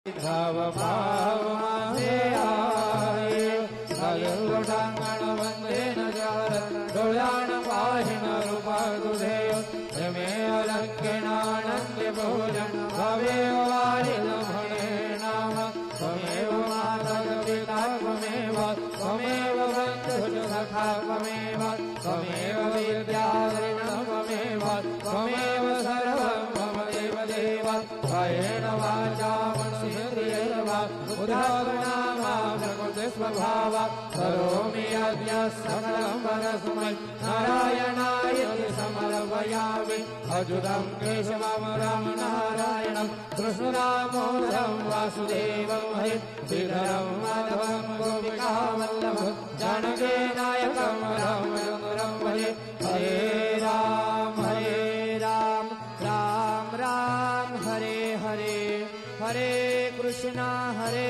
भाव भाव माहे आए कलुटांगण वंदे नजार डोलान पाहिन रूपा दुधेय रमे अलंकेनानंदे भोजन भवे वारिल भणे नाम त्वमेव माता पिता त्वमेव त्वमेव बन्धुः सखा त्वमेव त्वमेव विद्याधरिणः त्वमेव त्वमेव सर्वं मम देव देव कायेन वाचा मनसेन्द्रियैर्वा बुद्ध्यात्मना प्रकृते स्वभावा करोमि यज्ञ सकलं परस्मै नारायणायति समर्पयामि अच्युतं केशवं रामनारायणं कृष्णदामोदरं वासुदेवं हरे श्रीधरं माधवं गोपिकावल्लभं जानकीनायकं रामचन्द्रं भजे हरे राम राम राम हरे हरे हरे कृष्णा हरे